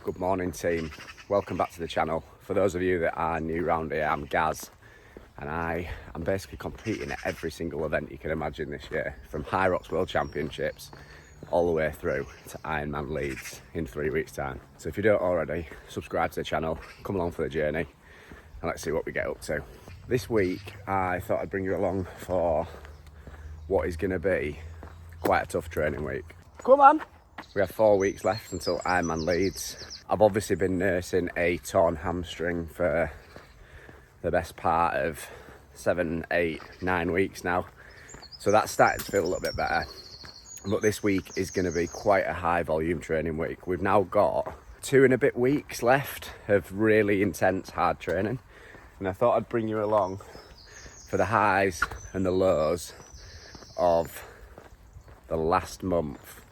Good morning team, welcome back to the channel. For those of you that are new around here, I'm Gaz and I'm basically competing at every single event you can imagine this year, from Hyrox World Championships all the way through to Ironman Leeds in 3 weeks time. So if you don't already, subscribe to the channel, come along for the journey and let's see what we get up to. This week I thought I'd bring you along for what is going to be quite a tough training week. Come on! We have 4 weeks left until Ironman Leeds. I've obviously been nursing a torn hamstring for the best part of 7, 8, 9 weeks now. So that's starting to feel a little bit better. But this week is going to be quite a high volume training week. We've now got 2 and a bit weeks left of really intense hard training. And I thought I'd bring you along for the highs and the lows of the last month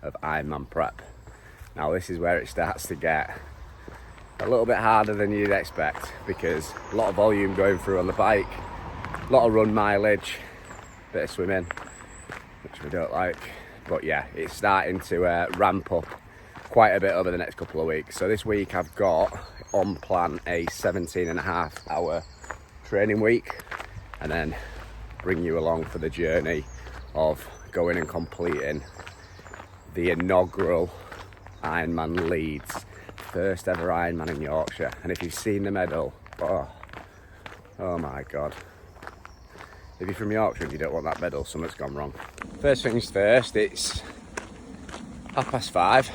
of Ironman prep. Now this is where it starts to get a little bit harder than you'd expect, because a lot of volume going through on the bike, a lot of run mileage, bit of swimming, which we don't like. But yeah, it's starting to ramp up quite a bit over the next couple of weeks. So this week I've got on plan a 17.5-hour training week, and then bring you along for the journey of going and completing the inaugural Ironman Leeds, first ever Ironman in Yorkshire. And if you've seen the medal, oh my God. If you're from Yorkshire and you don't want that medal, something's gone wrong. First things first, it's 5:30.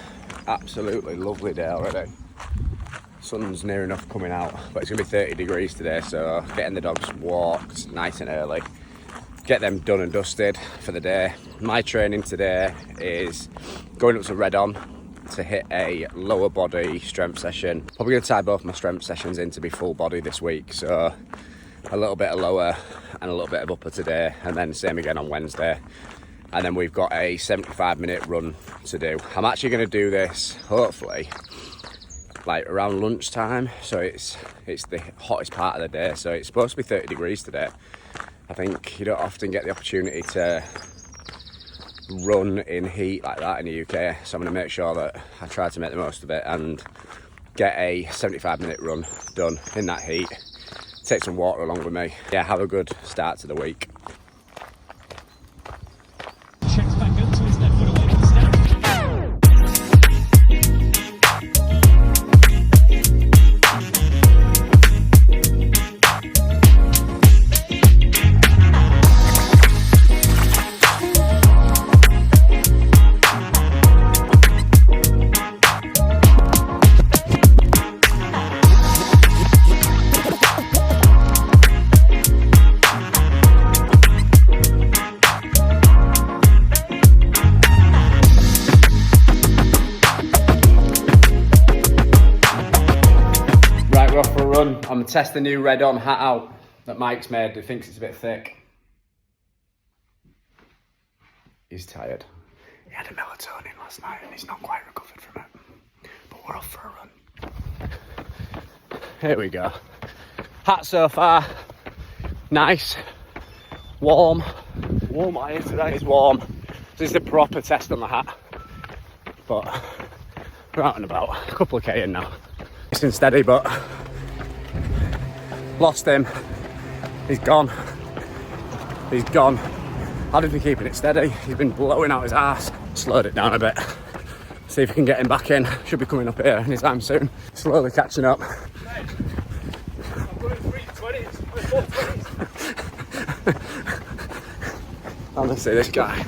Absolutely lovely day already. Sun's near enough coming out, but it's gonna be 30 degrees today, so getting the dogs walked nice and early, get them done and dusted for the day. My training today is going up to Red On to hit a lower body strength session. Probably going to tie both my strength sessions in to be full body this week, so a little bit of lower and a little bit of upper today, and then same again on Wednesday. And then we've got a 75-minute run to do. I'm actually going to do this hopefully like around lunchtime, so it's the hottest part of the day, so it's supposed to be 30 degrees today. I think you don't often get the opportunity to run in heat like that in the UK, so I'm going to make sure that I try to make the most of it and get a 75-minute run done in that heat. Take some water along with me. Yeah, have a good start to the week. Checks back up to his left foot away from the stand. Off for a run. I'm gonna test the new Red On hat out that Mike's made. He thinks it's a bit thick. He's tired. He had a melatonin last night and he's not quite recovered from it. But we're off for a run. Here we go. Hat so far, nice, warm. Warm out here today. It's warm. This is the proper test on the hat. But we're out and about. A couple of K in now. It's been steady, but lost him. He's gone. He's gone. How did we keeping it steady? He's been blowing out his ass. Slowed it down a bit. See if we can get him back in. Should be coming up here anytime soon. Slowly catching up. I'm going 320s, 420s. Honestly, this guy.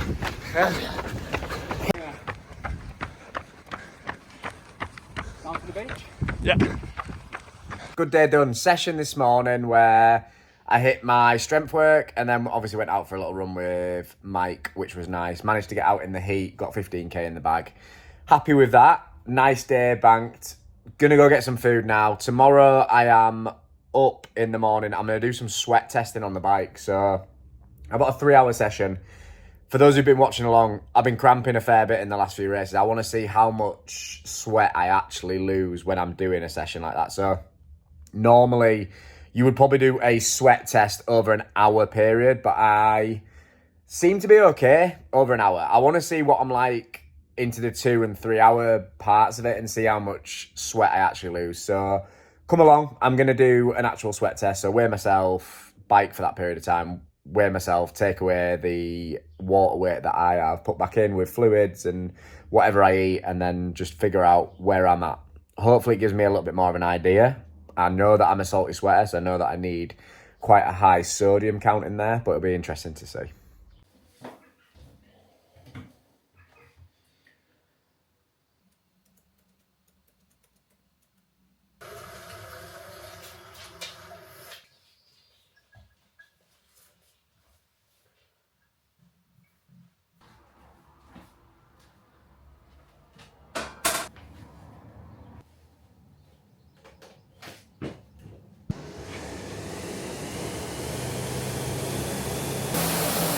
Down to the bench. Yeah. Good day done. Session this morning where I hit my strength work and then obviously went out for a little run with Mike, which was nice. Managed to get out in the heat, got 15k in the bag. Happy with that. Nice day, banked. Gonna go get some food now. Tomorrow I am up in the morning. I'm gonna do some sweat testing on the bike. So I've got a 3-hour session. For those who've been watching along, I've been cramping a fair bit in the last few races. I want to see how much sweat I actually lose when I'm doing a session like that. So normally you would probably do a sweat test over an hour period, but I seem to be okay over an hour. I want to see what I'm like into the 2 and 3 hour parts of it and see how much sweat I actually lose. So come along, I'm going to do an actual sweat test. So weigh myself, bike for that period of time, weigh myself, take away the water weight that I have, put back in with fluids and whatever I eat, and then just figure out where I'm at. Hopefully it gives me a little bit more of an idea. I know that I'm a salty sweater, so I know that I need quite a high sodium count in there, but it'll be interesting to see.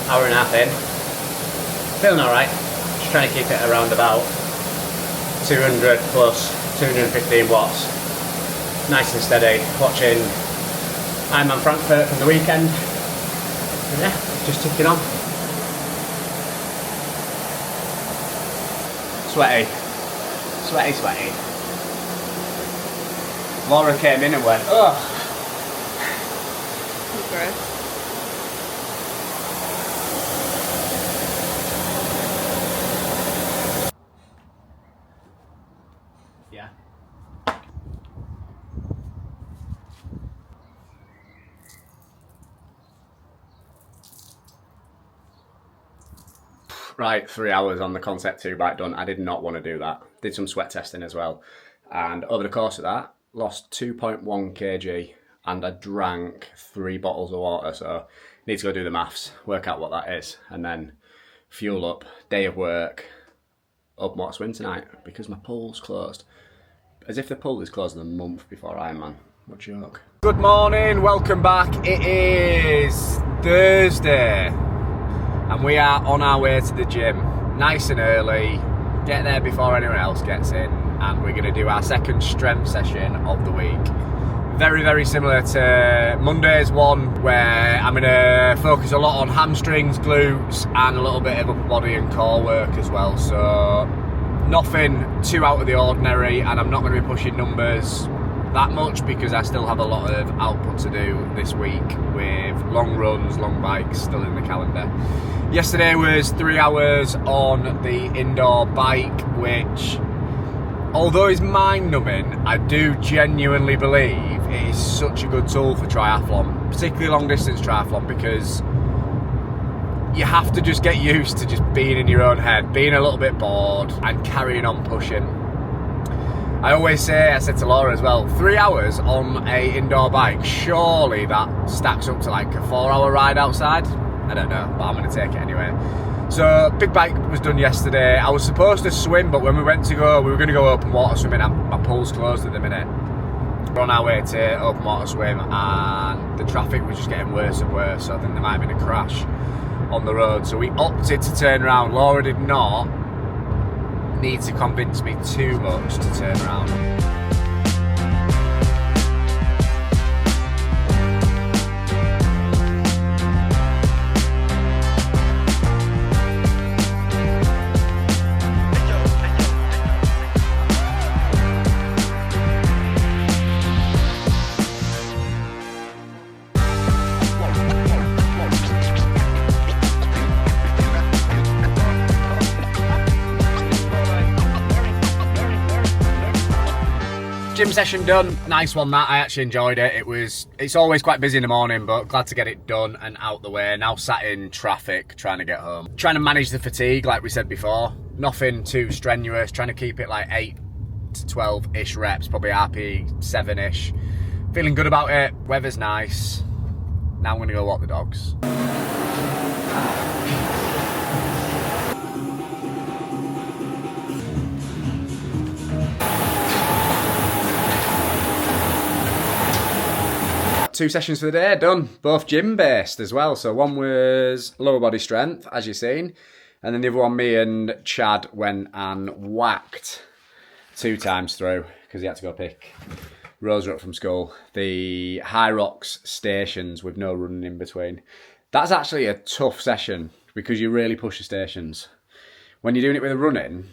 Hour and a half in, feeling alright, just trying to keep it around about 200 plus 215 watts, nice and steady, watching Ironman Frankfurt from the weekend, and yeah, just ticking on. Sweaty, sweaty, sweaty. Laura came in and went, ugh. Gross. Yeah. Right, 3 hours on the Concept 2 bike done. I did not want to do that. Did some sweat testing as well. And over the course of that, lost 2.1 kg and I drank 3 bottles of water. So need to go do the maths, work out what that is, and then fuel up, day of work, open water swim tonight because my pool's closed. As if the pool is closed a month before Ironman. What joke. Good morning, welcome back. It is Thursday and we are on our way to the gym. Nice and early, get there before anyone else gets in, and we're going to do our second strength session of the week. Very, very similar to Monday's one, where I'm going to focus a lot on hamstrings, glutes, and a little bit of upper body and core work as well. So nothing too out of the ordinary, and I'm not going to be pushing numbers that much because I still have a lot of output to do this week with long runs, long bikes still in the calendar. Yesterday was 3 hours on the indoor bike, which, although it's mind-numbing, I do genuinely believe it is such a good tool for triathlon, particularly long-distance triathlon, because you have to just get used to just being in your own head, being a little bit bored and carrying on pushing. I always say, I said to Laura as well, 3 hours on a indoor bike, surely that stacks up to like a 4 hour ride outside. I don't know, but I'm going to take it anyway. So big bike was done yesterday. I was supposed to swim, but when we went to go, we were going to go open water swimming. My pool's closed at the minute. We're on our way to open water swim and the traffic was just getting worse and worse. So I think there might have been a crash on the road. So we opted to turn around. Laura did not need to convince me too much to turn around. Gym session done, nice one that, I actually enjoyed it. It's always quite busy in the morning, but glad to get it done and out the way. Now sat in traffic, trying to get home. Trying to manage the fatigue like we said before. Nothing too strenuous, trying to keep it like 8 to 12-ish reps, probably RP 7-ish. Feeling good about it, weather's nice. Now I'm gonna go walk the dogs. 2 sessions for the day done, both gym based as well. So one was lower body strength, as you've seen, and then the other one, me and Chad went and whacked 2 times through because he had to go pick Rosa up from school. The Hyrox stations with no running in between. That's actually a tough session because you really push the stations. When you're doing it with a running,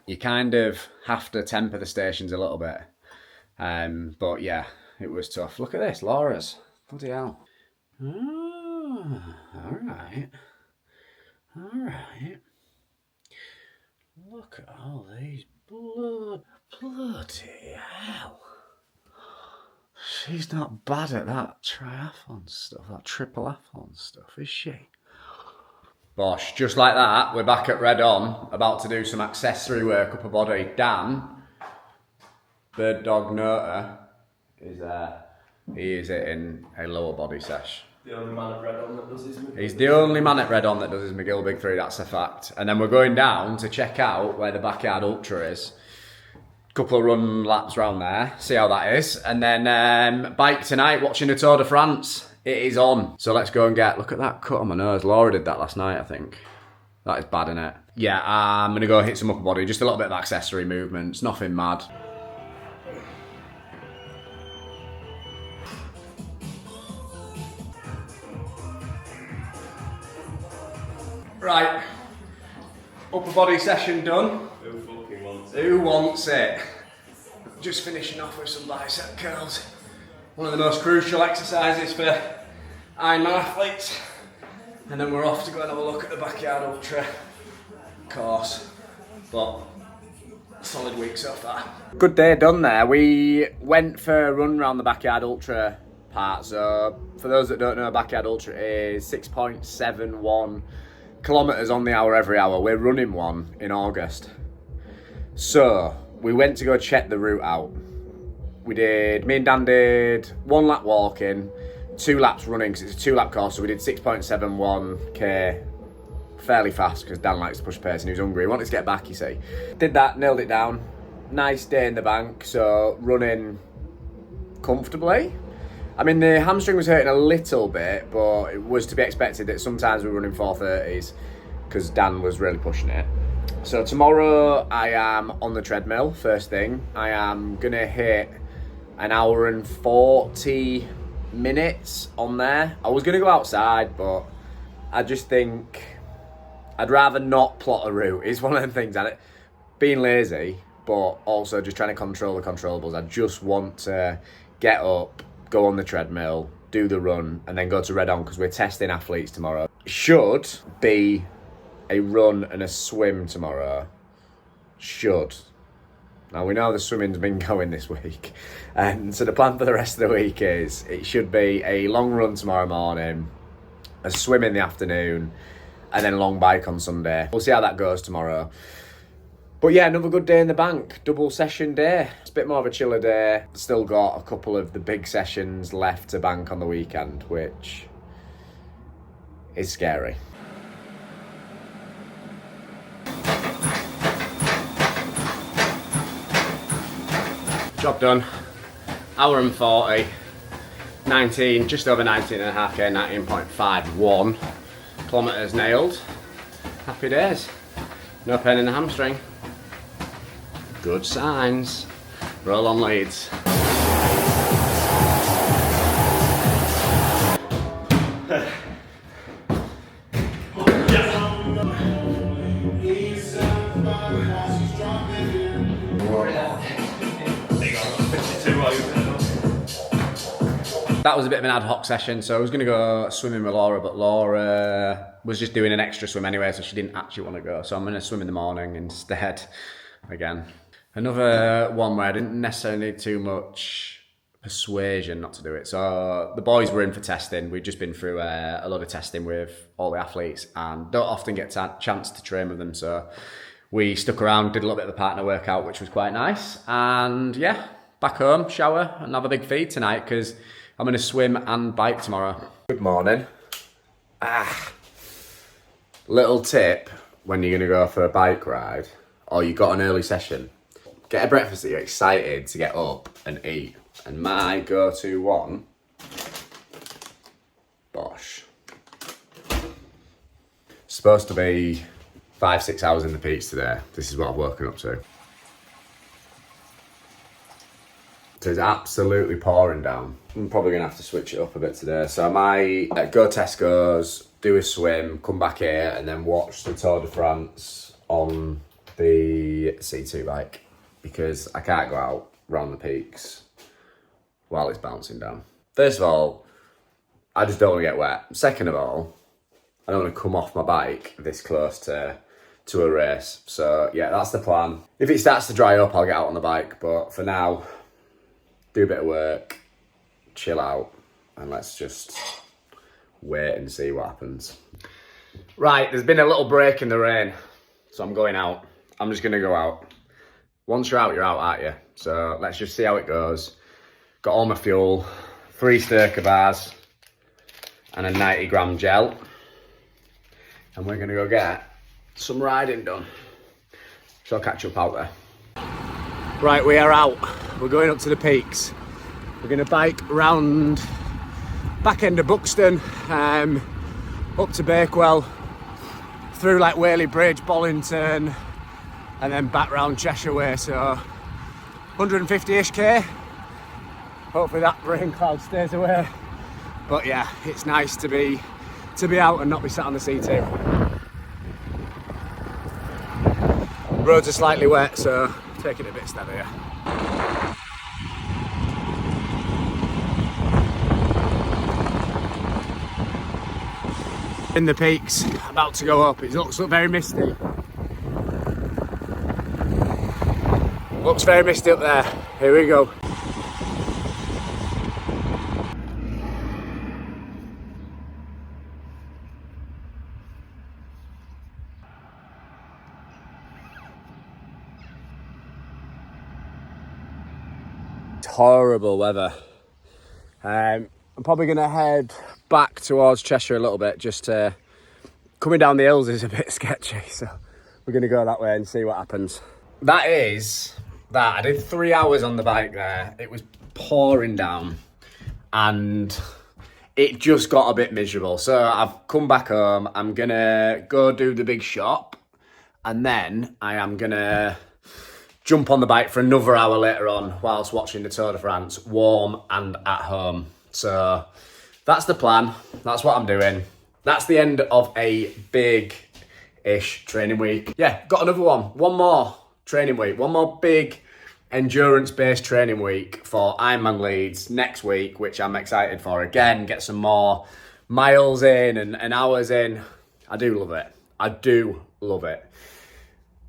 You kind of have to temper the stations a little bit. But yeah, it was tough. Look at this, Laura's. Bloody hell. Oh, all right. All right. Look at all these bloody hell. She's not bad at that triathlon stuff, that triathlon stuff, is she? Bosh, just like that, we're back at Red On, about to do some accessory work upper body. Dan, bird dog Nota, is he is in a lower body sesh. The only man at Red On that does his McGill. He's the only man at Red On that does his McGill Big 3, that's a fact. And then we're going down to check out where the Backyard Ultra is. Couple of run laps around there, see how that is. And then bike tonight, watching the Tour de France. It is on. So let's go and look at that cut on my nose. Laura did that last night, I think. That is bad, innit? Yeah, I'm going to go hit some upper body, just a little bit of accessory movements, nothing mad. Right, upper body session done. Who fucking wants it? Who wants it? Just finishing off with some bicep curls. One of the most crucial exercises for Ironman athletes. And then we're off to go and have a look at the Backyard Ultra course. But solid week so far. Good day done there. We went for a run around the Backyard Ultra part. So for those that don't know, Backyard Ultra is 6.71 kilometres on the hour every hour. We're running one in August. So we went to go check the route out. Me and Dan did 1 lap walking, 2 laps running, because it's a 2 lap course, so we did 6.71k fairly fast because Dan likes to push pace and he was hungry. He wanted to get back, you see. Did that, nailed it down. Nice day in the bank, so running comfortably. I mean, the hamstring was hurting a little bit, but it was to be expected that sometimes we were running 4:30s because Dan was really pushing it. So tomorrow I am on the treadmill, first thing. I am going to hit an hour and 40 minutes on there. I was going to go outside, but I just think I'd rather not plot a route. It's one of them things, being lazy, but also just trying to control the controllables. I just want to get up, go on the treadmill, do the run, and then go to Red On because we're testing athletes tomorrow. Should be a run and a swim tomorrow. Should. Now we know the swimming's been going this week, and so the plan for the rest of the week is it should be a long run tomorrow morning, a swim in the afternoon, and then a long bike on Sunday. We'll see how that goes tomorrow. But yeah, another good day in the bank, double session day. It's a bit more of a chiller day. Still got a couple of the big sessions left to bank on the weekend, which is scary. Job done. Hour and 40, 19, just over 19.5k, 19.51 kilometres nailed. Happy days. No pain in the hamstring. Good signs. Roll on, Leeds. That was a bit of an ad hoc session, so I was going to go swimming with Laura, but Laura was just doing an extra swim anyway, so she didn't actually want to go. So I'm going to swim in the morning instead, again. Another one where I didn't necessarily need too much persuasion not to do it. So the boys were in for testing. We'd just been through a lot of testing with all the athletes and don't often get a chance to train with them. So we stuck around, did a little bit of the partner workout, which was quite nice. And yeah, back home, shower, and have a big feed tonight because I'm going to swim and bike tomorrow. Good morning. Little tip when you're going to go for a bike ride or you got an early session, get a breakfast that you're excited to get up and eat. And my go-to one, Bosh. Supposed to be 5-6 hours in the peaks today. This is what I've woken up to. So it's absolutely pouring down. I'm probably going to have to switch it up a bit today. So I might go Tesco's, do a swim, come back here and then watch the Tour de France on the C2 bike because I can't go out round the peaks while it's bouncing down. First of all, I just don't want to get wet. Second of all, I don't want to come off my bike this close to a race. So yeah, that's the plan. If it starts to dry up, I'll get out on the bike. But for now, do a bit of work, chill out, and let's just wait and see what happens. Right, there's been a little break in the rain, so I'm going out. I'm just gonna go out. Once you're out, aren't you? So let's just see how it goes. Got all my fuel, 3 Sturka bars, and a 90-gram gel. And we're gonna go get some riding done. So I'll catch up out there. Right, we are out. We're going up to the peaks. We're gonna bike round back end of Buxton, up to Bakewell, through like Whaley Bridge, Bollington, and then back round Cheshire way. So 150-ish K. Hopefully that rain cloud stays away. But yeah, it's nice to be out and not be sat on the C2. Roads are slightly wet, so take it a bit steadier. In the peaks, about to go up. It looks very misty. Looks very misty up there. Here we go. It's horrible weather. I'm probably going to head back towards Cheshire a little bit, just coming down the hills is a bit sketchy, so we're going to go that way and see what happens. That is that. I did 3 hours on the bike there. It was pouring down and it just got a bit miserable. So I've come back home. I'm going to go do the big shop and then I am going to jump on the bike for another hour later on whilst watching the Tour de France, warm and at home. So that's the plan. That's what I'm doing. That's the end of a big-ish training week. Yeah, got another one. One more training week. One more big endurance-based training week for Ironman Leeds next week, which I'm excited for. Again, get some more miles in and hours in. I do love it. I do love it.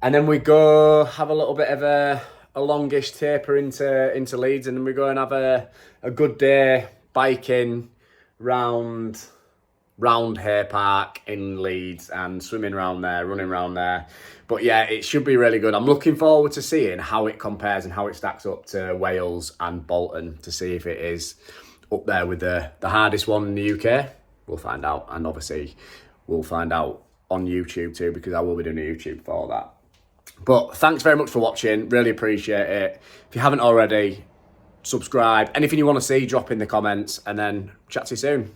And then we go have a little bit of a longish taper into Leeds, and then we go and have a good day biking round Hay Park in Leeds and swimming around there, running around there. But yeah, it should be really good. I'm looking forward to seeing how it compares and how it stacks up to Wales and Bolton, to see if it is up there with the hardest one in the UK. We'll find out, and obviously we'll find out on YouTube too, because I will be doing a YouTube for all that. But thanks very much for watching. Really appreciate it. If you haven't already, subscribe. Anything you want to see, drop in the comments, and then chat to you soon.